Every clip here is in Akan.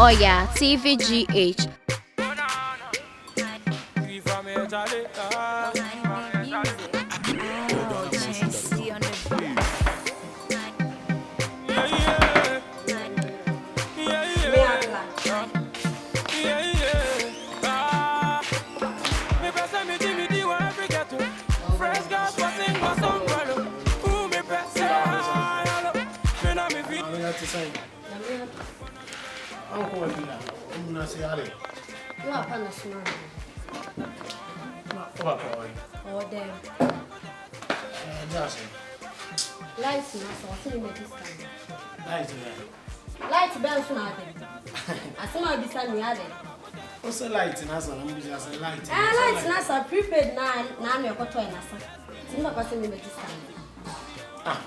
Oh yeah, TVGH. You are Panasonic. What boy? Oh, damn. That's Lights in us, or cinema this time. nice. Lights bells not there. I saw my beside me, are there? What's a light in us? I'm just a light. Lights in us are prepaid now, you're got to an answer. Simba passing in this time. Ah,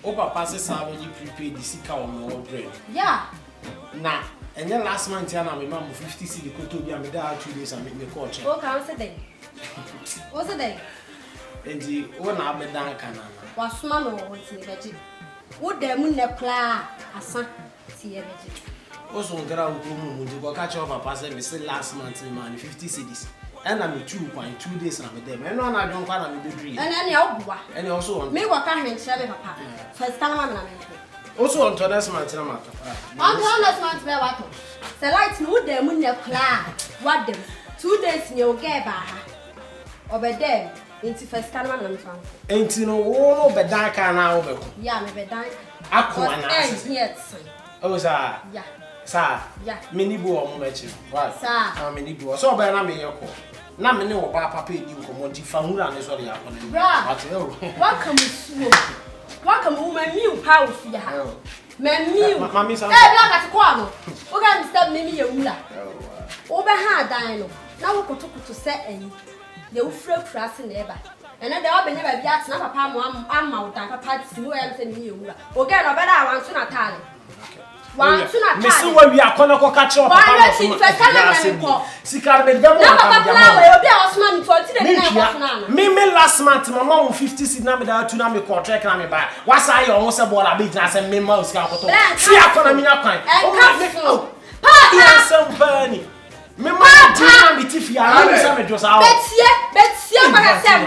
Opa passes how when you prepare the sick on your bread. Yeah. Nah, and then last month, I remember 50 city could to be a medal 2 days and make me coach. Oh, can't say day. What's the day? And the one I've been down canana. Was small or what's in the veggie? Would the moon apply a son? See a veggie. Also, on ground, you go catch up a pass and say last month in money 50 cities. And I'm 2.2 days and I'm them. And one I don't want to be dream. And any old boy. And also on Me what can't mean shabby papa. First time I'm also on Thomas Month. on honest man's bell water. The lights no them when you cry. What them? 2 days in your gay bar. Over them into first time I'm found. Ain't you know all over that can now? Yeah, maybe dying. Aqua Yes. Oh, sir. Yeah. Sir. Yeah. Many boy on match. What? Sir. How many boy? So by now, me, your call. Now, many of Papa you come on the family and sorry. Welcome, swoop. Welcome, woman, new power for your house. Man, new. Mammy, black at the corner. We're going to stop me, your ruler. Over hard dino. Now we could to set any. They will throw cross in the back. And then they all be never be asked, not a palm, I'm out, Papa, no else in you. Or get a better one sooner, Tally. One sooner, Miss, where we are going to catch up. Papa, me last month, my mom 50 city number to Nami contract and me buy. What's I almost a ball a business and me mouse can go. See, I can't mean a kind. Oh, Papa, some penny. Me mama didn't be tiffy. I know some just out. Betsy, what I said.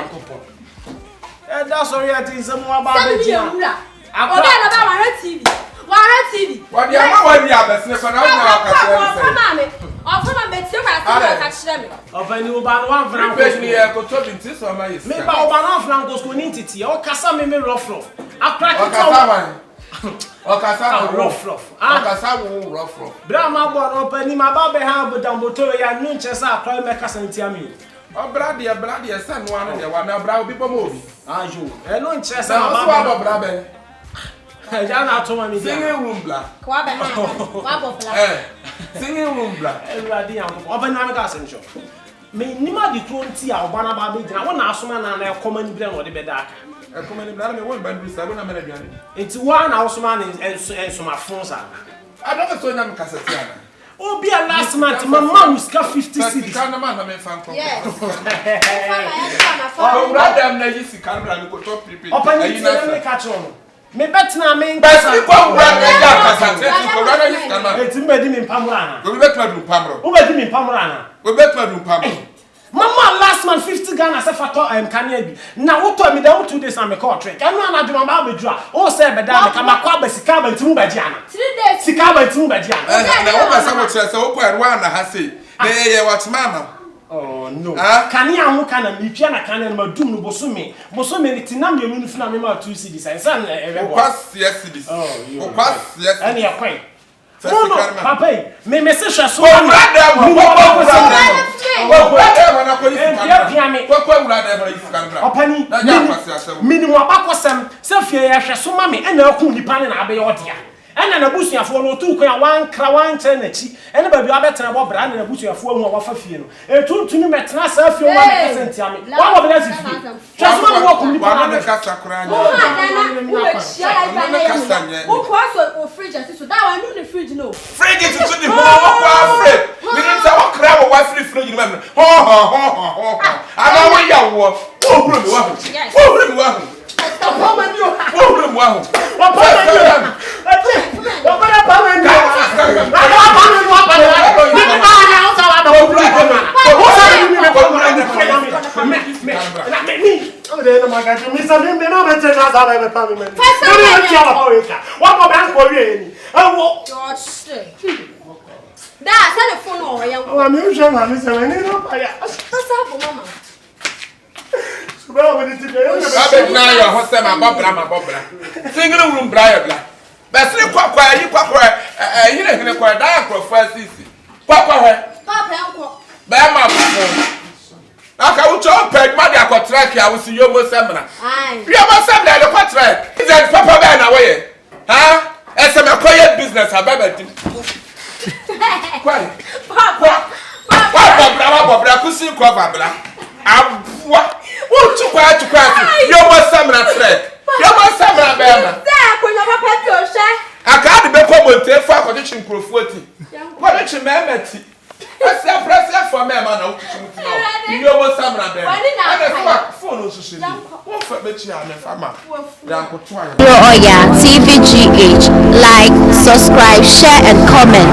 That's all right. It's a more about the Jura. I'm TV. TV. What do you want to have? It's not I'll Betsy, I catch them. Open you about one franc. Me ba oba franc go school entity. O kasa me rough. I crack it. Okasa rough. Okasa rough. Brahma boy open ni ma ba be ha bo dan boto ya nu nchesa akwa me kasa ntiami. O brade san one de wa na bra bi pomo obi. Ajo. E no nchesa ma ba bra be. Ja na to ma mi dia. Singing room bla. Kwa be ha. Wa bla. Singing room bla. Everybody am. Open na me ka sencho. Me nima di kronti a obana ba be gina. Wona asoma na na e common bra no de be da aka. E common bra na me won ba du sa na me na duane. Enti wa na asoma na ensoma fonsa. I don't so nyam kaseti ana. Obi a last month my mom was 50 cedis. Kan na man na me fan ko. Yes. Oh, brother na yi sika bra me ko top prepaid. Open it na me catch on. Me bet na me Best you go brother ya kaseti ko brother yi sika na. Eti me di me pamura na. We bet ma du pamro. Who bet me pamura na? We bet ma du pamro. Mama last month 50 Ghana se fato kanya bi. Na wo to me da 2 days na me call trick. Anu na adwuma ba bedura. O se be da me kama kwa ba sika ba ntimu ba dia na. 3 days. Sika ba ntimu ba dia na. Na wo ba sa mo kire se wo ko erwa na ha sei. Na ye watch mama. Oh no. Kani ahu kana mi pia na kana ma dum no bosome. Bosome ni tinam ye nu funa me ma 2 cedis. Ensa na ebe pass yes cedis. Oh, pass yes. Ani ya kwen. No, papa, me message so. Minimum abakosem se fie ya hwe so ma me na aku nipa ne na abe yodia. Ena na busuafo no tu ko ya wan kra wan che na chi. Ena ba bi abetena bo bra na busuafo hu wafa fie no. Etuntuni metena sa fie 1% ya me. Wa bo bla si fie. Just ma wo ku nipa na ka sakura nya. Who was fridge so that one no the fridge no. Fridge is to the whole fridge. We didn't say what crab or free fridge man. Ho. I know where you wo. Wo bro mi wa. Wo bro mi wa. Papa ni o. Wo bro mi wa. Papa ni o. Papa ni o. got to miss a little bit of it. I have a family. What about for you? Oh, George. That's a phone or young. Oh, I'm usually having some. What's up, Mama? Well, when it's today, I'm now your hostel, my Bobra. Single room, Briar Black. That's the quack, you quack, you didn't quite die for first season. Quack, Papa, Bama. I will talk peg money. I got track. I will see you more seminar. You must have that a track. Is that Papa Ben away? Huh? As a quiet business, I better do. Papa, I could see Quabla. What? Won't you quiet to cry? You must summon a track. You must summon a bear. I can't be common to a far condition for 40. What did you remember? What's that press for me, man? You know what's up, man? Oya TVGH. Like, subscribe, share, and comment.